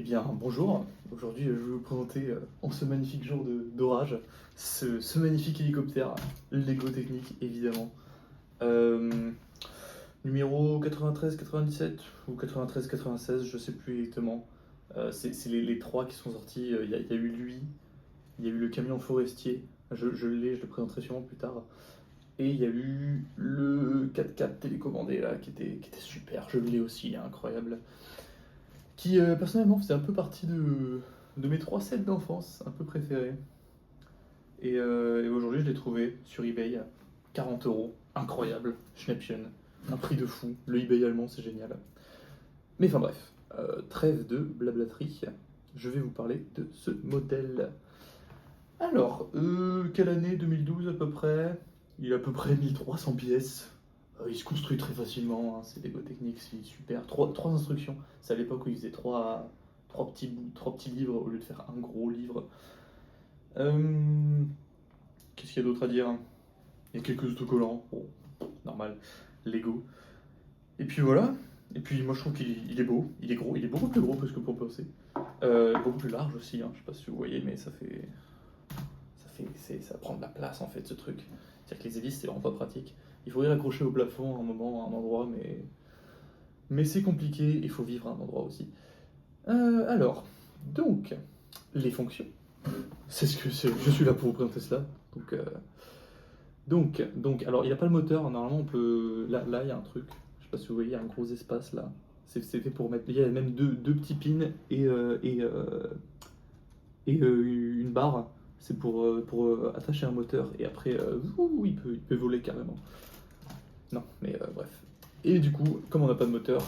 Eh bien, bonjour. Aujourd'hui, je vais vous présenter, en ce magnifique jour d'orage, ce magnifique hélicoptère Lego Technic, évidemment. Euh, Numéro 93-97 ou 93-96, je sais plus exactement. C'est les trois qui sont sortis. Il y a eu lui, il y a eu le camion forestier, je le présenterai sûrement plus tard. Et il y a eu le 4x4 télécommandé là, qui était super. Je l'ai aussi, il est incroyable. Qui personnellement faisait un peu partie de mes trois sets d'enfance un peu préférés. Et aujourd'hui je l'ai trouvé sur eBay à 40 euros. Incroyable, Schnäppchen, un prix de fou. Le eBay allemand c'est génial. Mais enfin bref, trêve de blablaterie, je vais vous parler de ce modèle. Alors, quelle année? 2012 à peu près. Il a à peu près 1300 pièces. Il se construit très facilement, hein, c'est des Lego Techniques, c'est super. Trois instructions. C'est à l'époque où ils faisaient trois petits livres au lieu de faire un gros livre. Euh, Qu'est-ce qu'il y a d'autre à dire? Il y a quelques autocollants, bon, normal, Lego. Et puis voilà. Et puis moi je trouve qu'il est beau, il est gros, il est beaucoup plus gros que ce que pour penser. Beaucoup plus large aussi, hein, je sais pas si vous voyez, mais ça prend de la place en fait ce truc. C'est-à-dire que les hélices c'est vraiment pas pratique. Il faudrait l'accrocher au plafond à un moment, à un endroit, mais c'est compliqué, il faut vivre à un endroit aussi. Alors, donc, les fonctions. C'est ce que c'est. Je suis là pour vous présenter cela. Donc, alors il n'y a pas le moteur, normalement on peut. Là il y a un truc, je sais pas si vous voyez, il y a un gros espace là. C'est fait pour mettre. Il y a même deux petits pins et une barre. C'est pour attacher un moteur et après, il peut voler carrément. Non, mais bref. Et du coup, comme on n'a pas de moteur,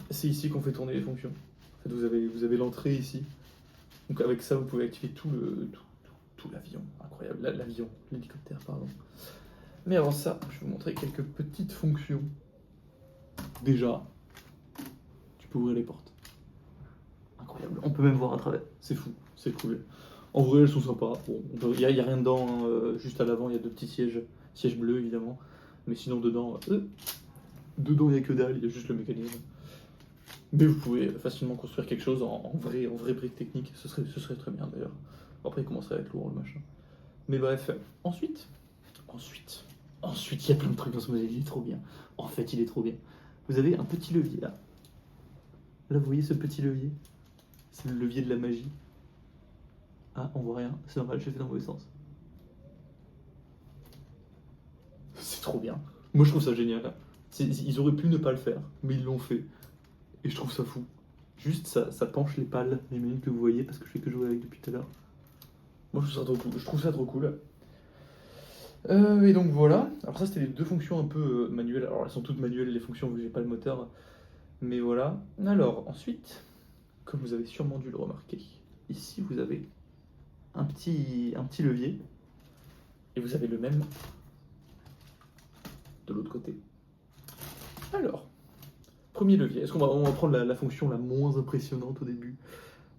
c'est ici qu'on fait tourner les fonctions. En fait, vous avez l'entrée ici. Donc avec ça, vous pouvez activer tout l'avion. Incroyable, l'avion, l'hélicoptère, pardon. Mais avant ça, je vais vous montrer quelques petites fonctions. Déjà, tu peux ouvrir les portes. Incroyable. On peut même voir à travers. C'est fou, c'est cool. En vrai, elles sont sympas. Bon, il n'y a rien dedans, hein. Juste à l'avant, il y a deux petits sièges bleus évidemment. Mais sinon, dedans, il n'y a que dalle, il y a juste le mécanisme. Mais vous pouvez facilement construire quelque chose en vrai brique technique. Ce serait très bien d'ailleurs. Après, il commencerait à être lourd le machin. Mais bref, ensuite, il y a plein de trucs dans ce modèle, il est trop bien. En fait, il est trop bien. Vous avez un petit levier là. Là, vous voyez ce petit levier? C'est le levier de la magie. Ah, on voit rien. C'est normal, j'ai fait dans le mauvais sens. C'est trop bien. Moi, je trouve ça génial. Ils auraient pu ne pas le faire, mais ils l'ont fait. Et je trouve ça fou. Juste, ça penche les pales, les menus que vous voyez, parce que je fais que jouer avec depuis tout à l'heure. Moi, je trouve ça trop cool. Je trouve ça trop cool. Et donc voilà. Alors ça, c'était les deux fonctions un peu manuelles. Alors elles sont toutes manuelles, les fonctions, vu que j'ai pas le moteur. Mais voilà. Alors, ensuite, comme vous avez sûrement dû le remarquer, ici, vous avez un petit levier. Et vous avez le même de l'autre côté. Alors, premier levier. Est-ce qu'on va prendre la fonction la moins impressionnante au début?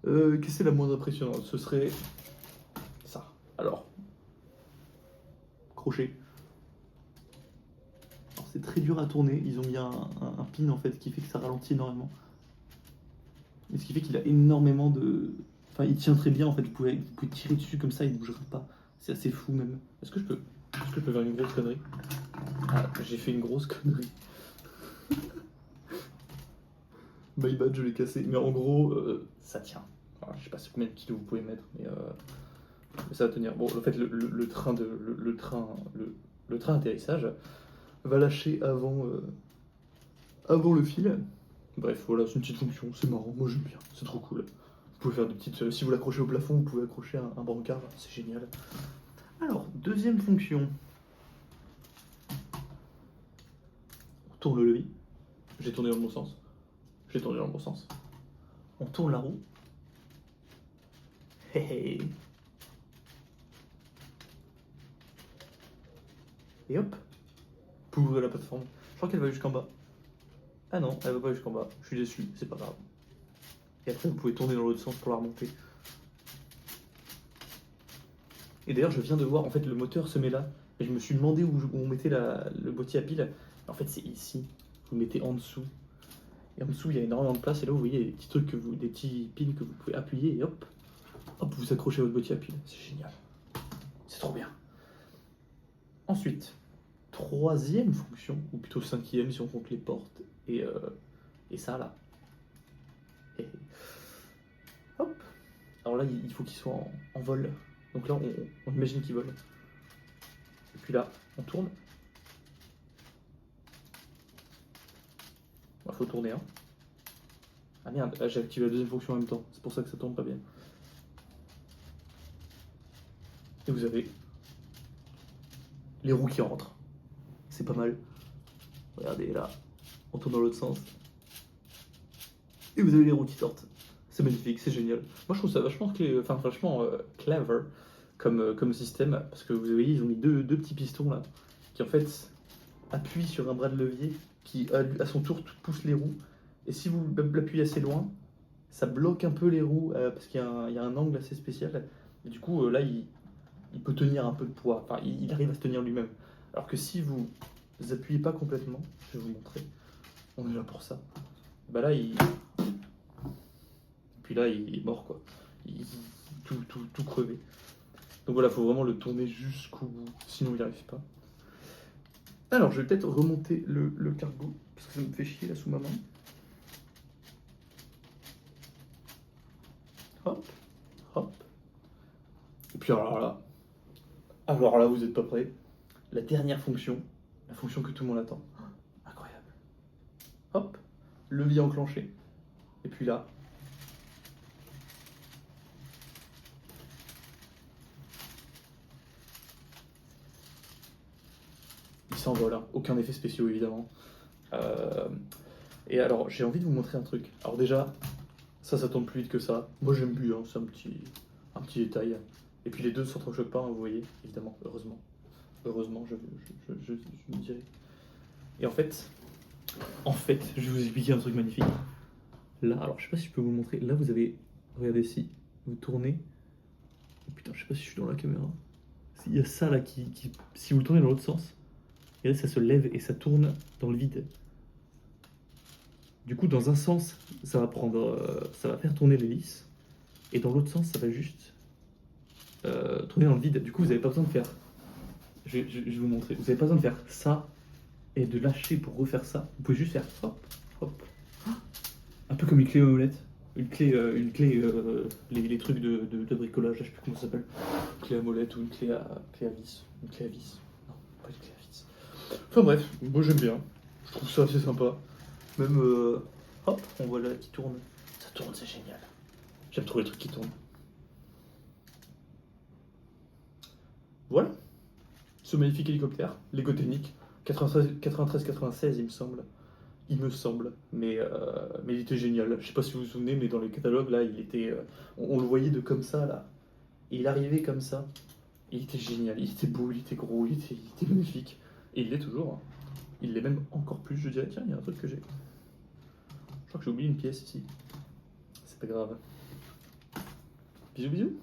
Qu'est-ce que c'est la moins impressionnante? Ce serait ça. Alors, crochet. Alors, c'est très dur à tourner. Ils ont mis un pin en fait qui fait que ça ralentit énormément. Et ce qui fait qu'il a énormément de. Enfin, il tient très bien en fait. Vous pouvez tirer dessus comme ça, il ne bougera pas. C'est assez fou même. Est-ce que je peux faire une grosse connerie? Ah, j'ai fait une grosse connerie. My bad, je l'ai cassé. Mais en gros, ça tient. Enfin, je sais pas combien de kilos vous pouvez mettre, mais ça va tenir. Bon, en fait, le train atterrissage va lâcher avant le fil. Bref, voilà, c'est une petite fonction, c'est marrant, moi j'aime bien, c'est trop cool. Vous pouvez faire des petites. Si vous l'accrochez au plafond, vous pouvez accrocher un brancard, c'est génial. Alors, deuxième fonction. On tourne le levier. J'ai tourné dans le bon sens. J'ai tourné dans le bon sens. On tourne la roue. Hey, hey. Et hop, vous pouvez ouvrir la plateforme. Je crois qu'elle va jusqu'en bas. Ah non, elle va pas jusqu'en bas. Je suis déçu, c'est pas grave. Et après, vous pouvez tourner dans l'autre sens pour la remonter. Et d'ailleurs, je viens de voir, en fait, le moteur se met là. Et je me suis demandé où on mettait le boîtier à pile. En fait, c'est ici. Vous le mettez en dessous. Et en dessous, il y a énormément de place. Et là, vous voyez des petits trucs, des petits pins que vous pouvez appuyer. Et hop, hop, vous accrochez votre boîtier à piles. C'est génial. C'est trop bien. Ensuite, troisième fonction, ou plutôt cinquième si on compte les portes. Et ça, là. Et hop. Alors là, il faut qu'il soit en vol. Donc là, on imagine qu'il vole. Et puis là, on tourne. Il faut tourner, hein. Ah merde, j'ai activé la deuxième fonction en même temps. C'est pour ça que ça tourne pas bien. Et vous avez les roues qui rentrent. C'est pas mal. Regardez là, on tourne dans l'autre sens. Et vous avez les roues qui sortent. C'est magnifique, c'est génial. Moi je trouve ça vachement, clever comme système. Parce que vous voyez, ils ont mis deux petits pistons là. Qui en fait appuient sur un bras de levier qui à son tour pousse les roues. Et si vous l'appuyez assez loin, ça bloque un peu les roues parce qu'il y a un angle assez spécial. Et du coup, là, il peut tenir un peu de poids. Enfin, il arrive à se tenir lui-même. Alors que si vous appuyez pas complètement, je vais vous montrer. On est là pour ça. Bah là, puis là, il est mort quoi. Tout crevé. Donc voilà, faut vraiment le tourner jusqu'au bout. Sinon, il n'y arrive pas. Alors, je vais peut-être remonter le cargo parce que ça me fait chier là sous ma main. Hop, hop. Et puis alors là, vous n'êtes pas prêts. La dernière fonction, la fonction que tout le monde attend. Incroyable. Hop, levier enclenché. Et puis là, il s'envole. Hein. Aucun effet spéciaux évidemment. Et alors, j'ai envie de vous montrer un truc. Alors déjà, ça tourne plus vite que ça. Moi j'aime bien, c'est un petit détail. Et puis les deux ne s'entrechoquent pas, hein, vous voyez, évidemment, heureusement. Heureusement, je me dirais. Et en fait, je vais vous expliquer un truc magnifique. Là, alors je sais pas si je peux vous montrer. Là, vous avez, regardez si vous tournez. Oh, putain, je sais pas si je suis dans la caméra. Il y a ça là si vous le tournez dans l'autre sens, regardez, ça se lève et ça tourne dans le vide. Du coup, dans un sens, ça va faire tourner l'hélice, et dans l'autre sens, ça va juste tourner dans le vide. Du coup, vous n'avez pas besoin de faire. Je vais vous montrer. Vous n'avez pas besoin de faire ça et de lâcher pour refaire ça. Vous pouvez juste faire hop, hop. Un peu comme une clé molette. Les trucs de bricolage, je sais plus comment ça s'appelle. Une clé à molette ou une clé à vis. Une clé à vis. Non, pas une clé à vis. Enfin bref, moi j'aime bien. Je trouve ça assez sympa. Même, hop, on voit là qui tourne. Ça tourne, c'est génial. J'aime trop les trucs qui tournent. Voilà. Ce magnifique hélicoptère, Lego Technic, 93-96 il me semble. Il me semble, mais il était génial. Je sais pas si vous vous souvenez, mais dans les catalogues, là, il était, on le voyait de comme ça, là. Et il arrivait comme ça. Et il était génial, il était beau, il était gros, il était magnifique. Et il l'est toujours. Hein. Il l'est même encore plus, je dirais. Tiens, il y a un truc que j'ai. Je crois que j'ai oublié une pièce ici. C'est pas grave. Bisous, bisous.